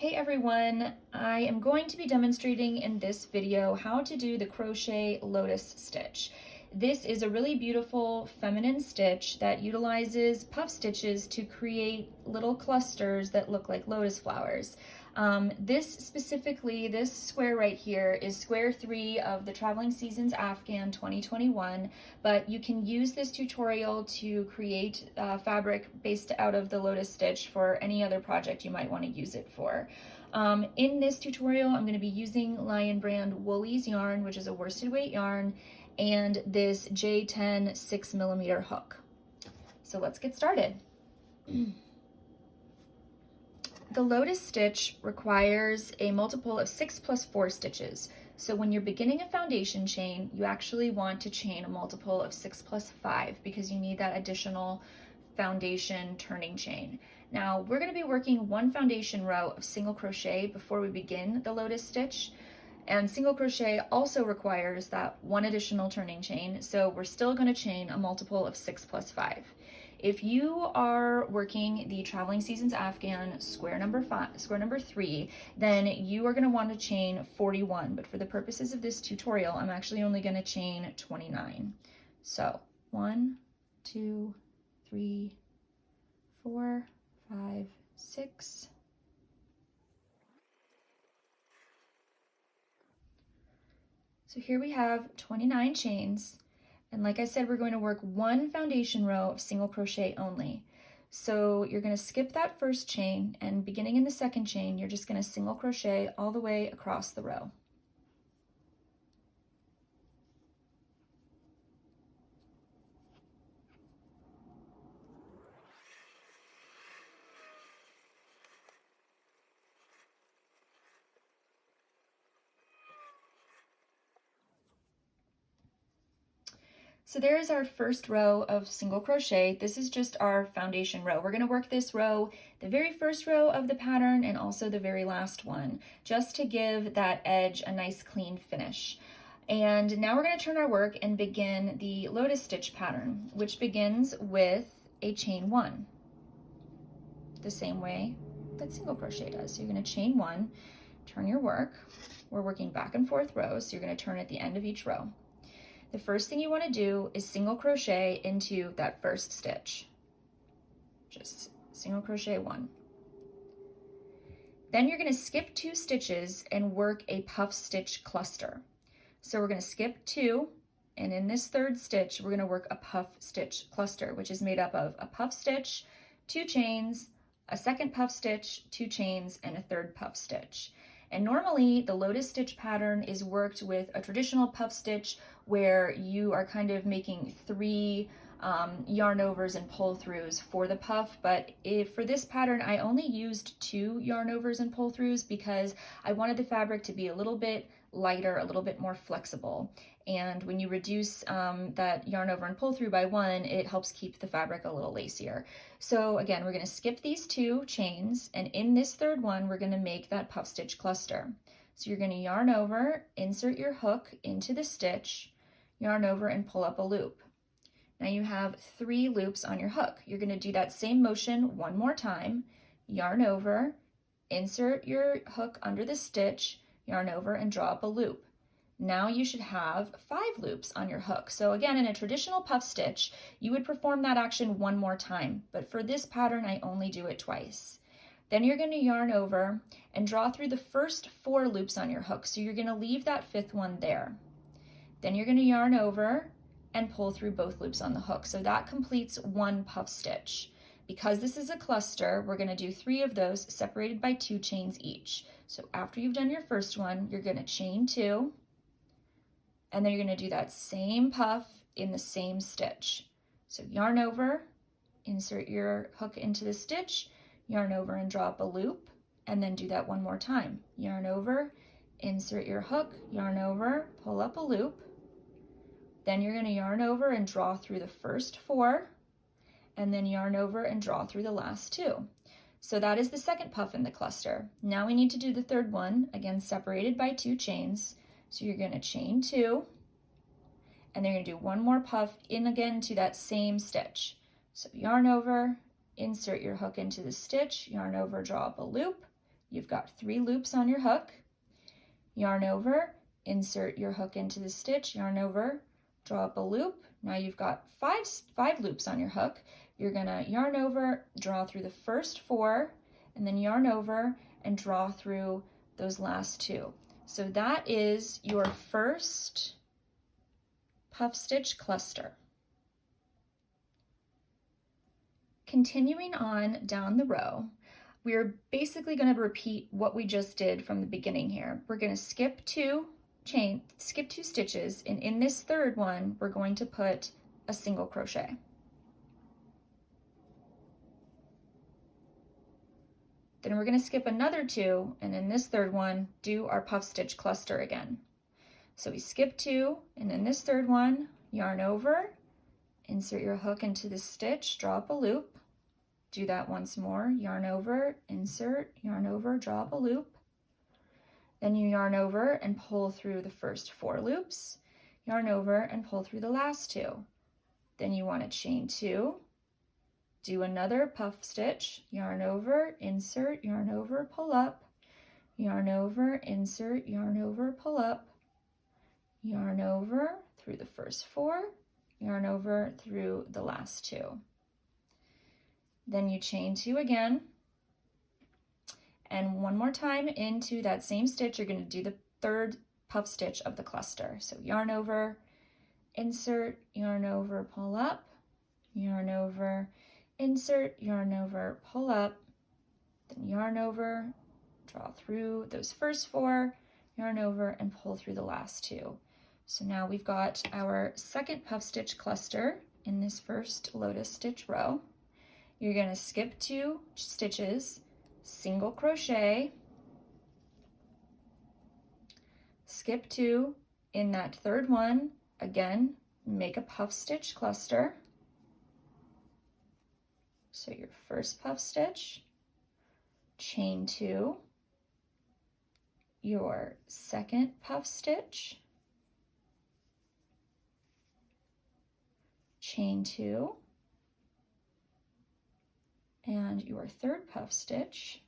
Hey everyone, I am going to be demonstrating in this video how to do the crochet lotus stitch. This is a really beautiful feminine stitch that utilizes puff stitches to create little clusters that look like lotus flowers. This square right here is square 3 of the Traveling Seasons Afghan 2021, but you can use this tutorial to create fabric based out of the lotus stitch for any other project you might want to use it for. In this tutorial, I'm going to be using Lion Brand Woolies yarn, which is a worsted weight yarn, and this J10 6mm hook. So let's get started. The lotus stitch requires a multiple of 6 plus 4 stitches. So when you're beginning a foundation chain, you actually want to chain a multiple of 6 plus 5 because you need that additional foundation turning chain. Now we're going to be working one foundation row of single crochet before we begin the lotus stitch. And single crochet also requires that one additional turning chain, so we're still going to chain a multiple of 6 plus 5. If you are working the Traveling Seasons Afghan square number 3, then you are going to want to chain 41, but for the purposes of this tutorial, I'm actually only going to chain 29. So 1, 2, 3, 4, 5, 6. So here we have 29 chains, and like I said, we're going to work one foundation row of single crochet only. So you're going to skip that first chain, and beginning in the second chain, you're just going to single crochet all the way across the row. So there is our first row of single crochet. This is just our foundation row. We're going to work this row, the very first row of the pattern and also the very last one, just to give that edge a nice clean finish. And now we're going to turn our work and begin the lotus stitch pattern, which begins with a chain 1, the same way that single crochet does. So you're going to chain 1, turn your work. We're working back and forth rows, so you're going to turn at the end of each row. The first thing you want to do is single crochet into that first stitch. Just single crochet 1. Then you're going to skip 2 stitches and work a puff stitch cluster. So we're going to skip 2, and in this third stitch, we're going to work a puff stitch cluster, which is made up of a puff stitch, 2 chains, a second puff stitch, 2 chains, and a third puff stitch. And normally the lotus stitch pattern is worked with a traditional puff stitch where you are kind of making 3 yarn overs and pull throughs for the puff, but for this pattern I only used 2 yarn overs and pull throughs because I wanted the fabric to be a little bit lighter, a little bit more flexible. And when you reduce that yarn over and pull through by 1, it helps keep the fabric a little lacier. So again, we're going to skip these 2 chains, and in this third one, we're going to make that puff stitch cluster. So you're going to yarn over, insert your hook into the stitch, yarn over, and pull up a loop. Now you have 3 loops on your hook. You're going to do that same motion one more time, yarn over, insert your hook under the stitch, yarn over, and draw up a loop. Now you should have 5 loops on your hook. So again, in a traditional puff stitch, you would perform that action one more time, but for this pattern, I only do it twice. Then you're going to yarn over and draw through the first 4 loops on your hook. So you're going to leave that 5th one there. Then you're going to yarn over and pull through both loops on the hook. So that completes 1 puff stitch. Because this is a cluster, we're going to do 3 of those separated by 2 chains each. So after you've done your first one, you're going to chain 2, and then you're going to do that same puff in the same stitch. So yarn over, insert your hook into the stitch, yarn over and draw up a loop, and then do that one more time. Yarn over, insert your hook, yarn over, pull up a loop. Then you're going to yarn over and draw through the first 4, and then yarn over and draw through the last 2. So that is the second puff in the cluster. Now we need to do the third one, again separated by 2 chains. So you're going to chain 2, and then you're going to do one more puff in again to that same stitch. So yarn over, insert your hook into the stitch, yarn over, draw up a loop, you've got 3 loops on your hook, yarn over, insert your hook into the stitch, yarn over, draw up a loop. Now you've got five loops on your hook. You're gonna yarn over, draw through the first 4, and then yarn over and draw through those last 2. So that is your first puff stitch cluster. Continuing on down the row, we're basically going to repeat what we just did from the beginning here. We're going to skip 2 stitches, and in this third one, we're going to put a single crochet. Then we're going to skip another 2, and in this third one, do our puff stitch cluster again. So we skip 2, and in this third one, yarn over, insert your hook into the stitch, draw up a loop. Do that once more, yarn over, insert, yarn over, draw up a loop. Then you yarn over and pull through the first 4 loops, yarn over and pull through the last 2. Then you want to chain 2, do another puff stitch, yarn over, insert, yarn over, pull up, yarn over, insert, yarn over, pull up, yarn over through the first 4, yarn over through the last 2. Then you chain 2 again, and one more time into that same stitch, you're going to do the third puff stitch of the cluster. So yarn over, insert, yarn over, pull up, yarn over, insert, yarn over, pull up, then yarn over, draw through those first 4, yarn over, and pull through the last 2. So now we've got our second puff stitch cluster in this first lotus stitch row. You're going to skip 2 stitches, single crochet, skip 2, in that third one, again, make a puff stitch cluster. So your first puff stitch, chain 2, your second puff stitch, chain 2, and your third puff stitch,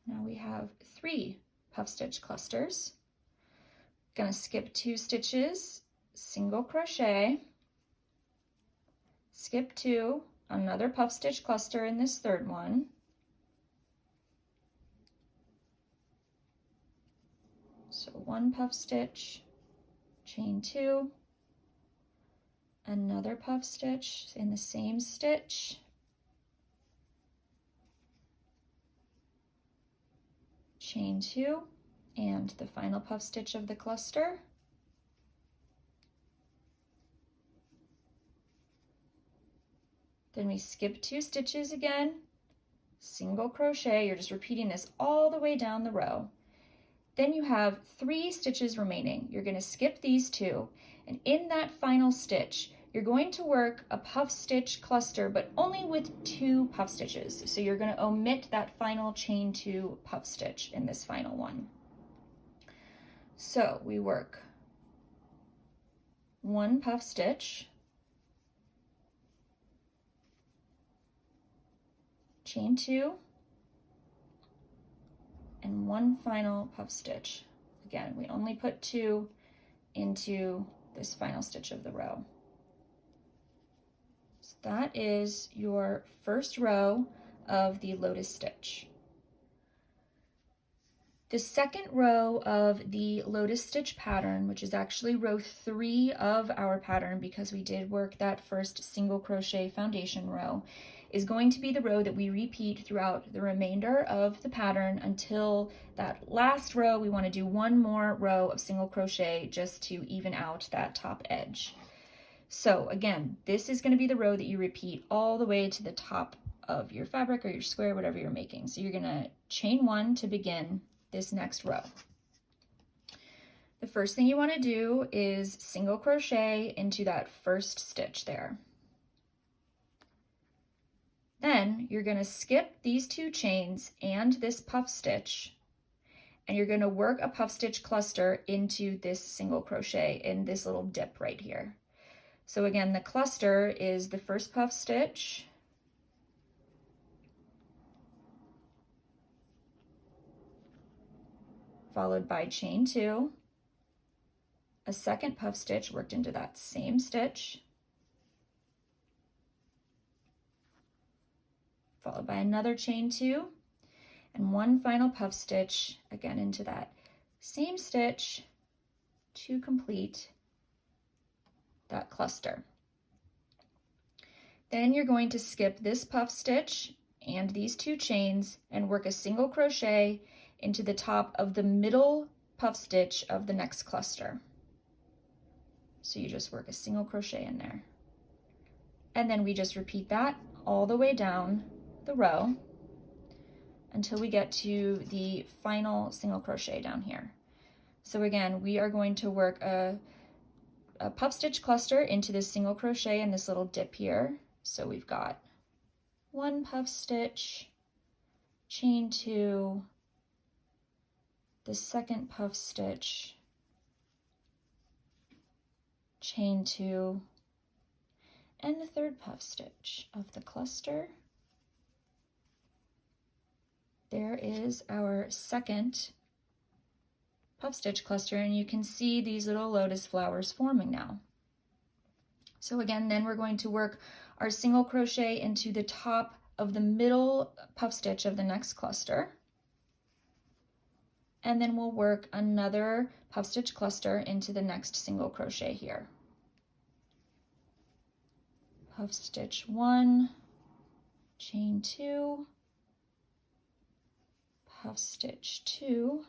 now we have 3 puff stitch clusters. Gonna skip 2 stitches, single crochet, skip 2, another puff stitch cluster in this third one, so 1 puff stitch, chain 2, another puff stitch in the same stitch, chain 2, and the final puff stitch of the cluster. Then we skip 2 stitches again, single crochet. You're just repeating this all the way down the row. Then you have 3 stitches remaining. You're going to skip these 2, and in that final stitch, you're going to work a puff stitch cluster, but only with 2 puff stitches. So you're going to omit that final chain 2 puff stitch in this final one. So we work 1 puff stitch, chain 2, and 1 final puff stitch. Again, we only put 2 into this final stitch of the row. So that is your first row of the lotus stitch. The second row of the lotus stitch pattern, which is actually row 3 of our pattern because we did work that first single crochet foundation row, is going to be the row that we repeat throughout the remainder of the pattern until that last row. We want to do 1 more row of single crochet just to even out that top edge. So again, this is going to be the row that you repeat all the way to the top of your fabric or your square, whatever you're making. So you're going to chain 1 to begin this next row. The first thing you want to do is single crochet into that first stitch there. Then you're going to skip these 2 chains and this puff stitch, and you're going to work a puff stitch cluster into this single crochet in this little dip right here. So again, the cluster is the first puff stitch, followed by chain 2, a second puff stitch worked into that same stitch, followed by another chain 2, and one final puff stitch again into that same stitch to complete that cluster. Then you're going to skip this puff stitch and these 2 chains and work a single crochet into the top of the middle puff stitch of the next cluster. So you just work a single crochet in there. And then we just repeat that all the way down the row until we get to the final single crochet down here. So again, we are going to work a puff stitch cluster into this single crochet in this little dip here. So we've got 1 puff stitch, chain 2, the second puff stitch, chain 2, and the third puff stitch of the cluster. There is our second puff stitch cluster, and you can see these little lotus flowers forming now. So again, then we're going to work our single crochet into the top of the middle puff stitch of the next cluster. And then we'll work another puff stitch cluster into the next single crochet here. Puff stitch 1, chain 2, puff stitch 2,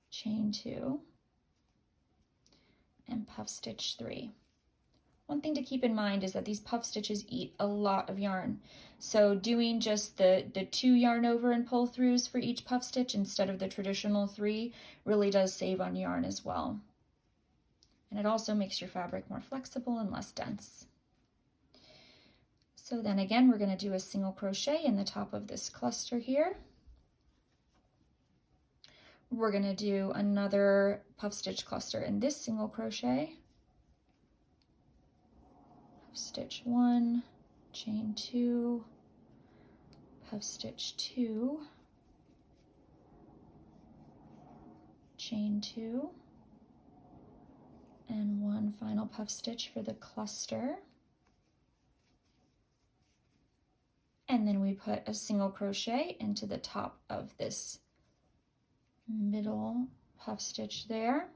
chain 2, and puff stitch 3. One thing to keep in mind is that these puff stitches eat a lot of yarn. So doing just the 2 yarn over and pull throughs for each puff stitch instead of the traditional 3 really does save on yarn as well. And it also makes your fabric more flexible and less dense. So then again, we're going to do a single crochet in the top of this cluster here. We're going to do another puff stitch cluster in this single crochet. Puff stitch 1, chain 2, puff stitch 2, chain 2, and one final puff stitch for the cluster. And then we put a single crochet into the top of this middle puff stitch there.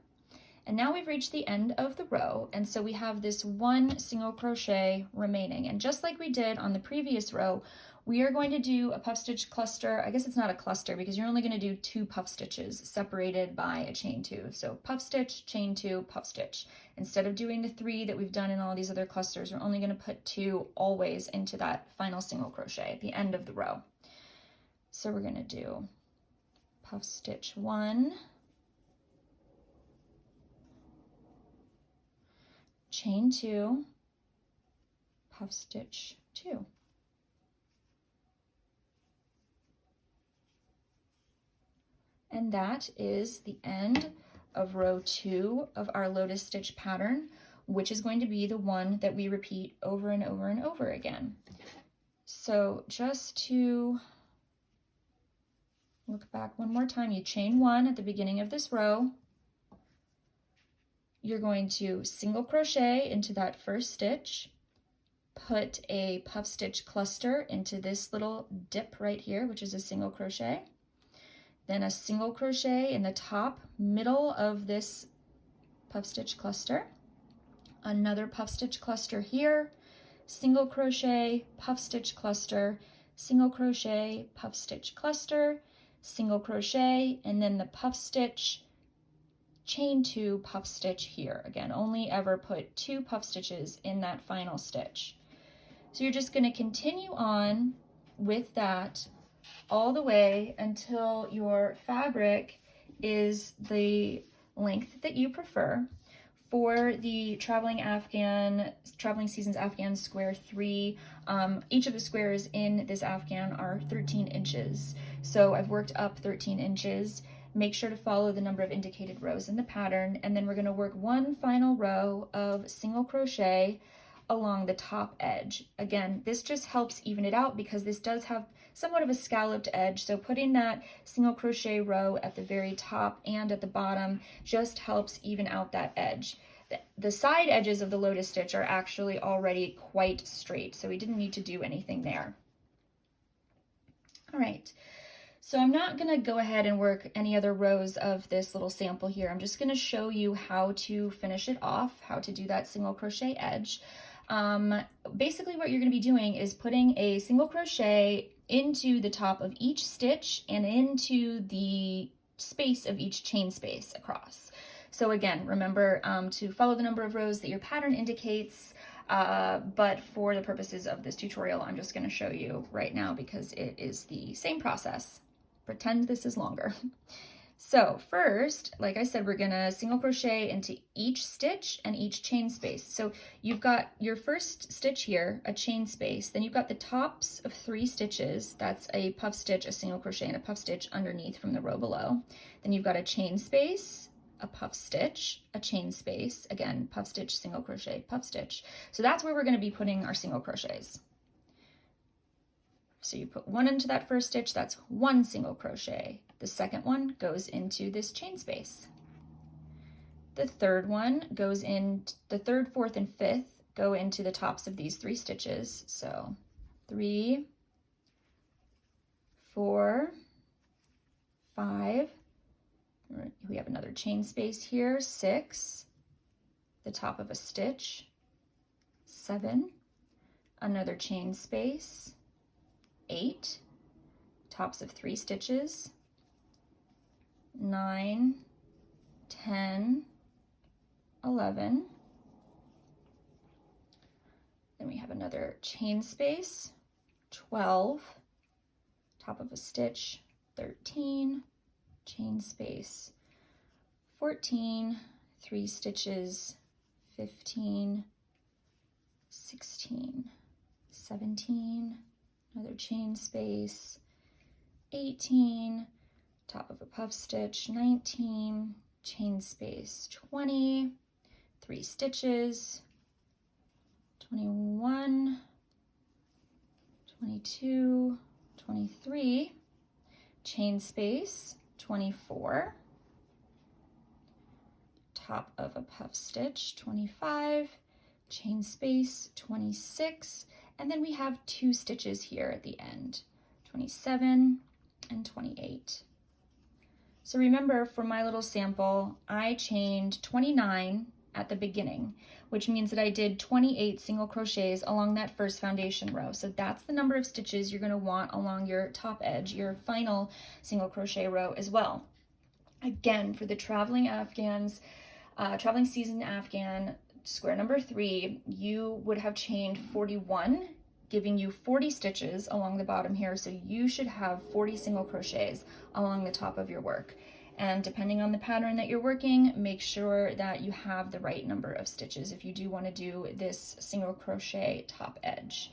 And now we've reached the end of the row, and so we have this 1 single crochet remaining. And just like we did on the previous row, we are going to do a puff stitch cluster. I guess it's not a cluster because you're only going to do 2 puff stitches separated by a chain 2. So puff stitch, chain 2, puff stitch. Instead of doing the 3 that we've done in all these other clusters, we're only going to put 2 always into that final single crochet at the end of the row. So we're going to do puff stitch 1, chain 2, puff stitch 2. And that is the end of row 2 of our lotus stitch pattern, which is going to be the one that we repeat over and over and over again. So just to look back one more time, you chain 1 at the beginning of this row. You're going to single crochet into that first stitch, put a puff stitch cluster into this little dip right here, which is a single crochet, then a single crochet in the top middle of this puff stitch cluster, another puff stitch cluster here, single crochet, puff stitch cluster, single crochet, puff stitch cluster, single crochet, and then the puff stitch, chain 2, puff stitch here. Again, only ever put 2 puff stitches in that final stitch. So you're just going to continue on with that all the way until your fabric is the length that you prefer. For the Traveling Seasons Afghan Square 3, each of the squares in this Afghan are 13 inches. So I've worked up 13 inches, Make sure to follow the number of indicated rows in the pattern, and then we're going to work one final row of single crochet along the top edge. Again, this just helps even it out because this does have somewhat of a scalloped edge, so putting that single crochet row at the very top and at the bottom just helps even out that edge. The side edges of the lotus stitch are actually already quite straight, so we didn't need to do anything there. All right, so I'm not gonna go ahead and work any other rows of this little sample here. I'm just gonna show you how to finish it off, how to do that single crochet edge. Basically what you're gonna be doing is putting a single crochet into the top of each stitch and into the space of each chain space across. So again, remember to follow the number of rows that your pattern indicates, but for the purposes of this tutorial, I'm just going to show you right now because it is the same process. Pretend this is longer. So first, like I said, we're going to single crochet into each stitch and each chain space. So you've got your first stitch here, a chain space, then you've got the tops of 3 stitches. That's a puff stitch, a single crochet, and a puff stitch underneath from the row below. Then you've got a chain space, a puff stitch, a chain space, again, puff stitch, single crochet, puff stitch. So that's where we're going to be putting our single crochets. So you put 1 into that first stitch, that's 1 single crochet. The second one goes into this chain space. The third one goes in, the third, fourth, and fifth go into the tops of these 3 stitches. So 3, 4, 5, we have another chain space here, 6, the top of a stitch, 7, another chain space, 8, tops of 3 stitches, 9, 10, 11. Then we have another chain space, 12, top of a stitch, 13, chain space, 14, 3 stitches, 15, 16, 17, another chain space, 18, top of a puff stitch, 19, chain space, 20, 3 stitches, 21, 22, 23, chain space, 24, top of a puff stitch, 25, chain space, 26, and then we have 2 stitches here at the end, 27 and 28. So remember, for my little sample, I chained 29 at the beginning, which means that I did 28 single crochets along that first foundation row. So that's the number of stitches you're going to want along your top edge, your final single crochet row as well. Again, for the traveling Afghans, traveling season Afghan, square number 3, you would have chained 41, giving you 40 stitches along the bottom here. So you should have 40 single crochets along the top of your work. And depending on the pattern that you're working, make sure that you have the right number of stitches if you do want to do this single crochet top edge.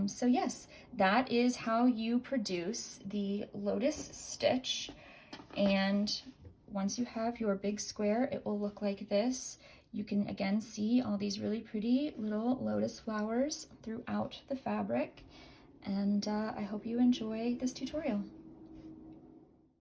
So yes, that is how you produce the lotus stitch. And once you have your big square, it will look like this. You can again see all these really pretty little lotus flowers throughout the fabric. And I hope you enjoy this tutorial.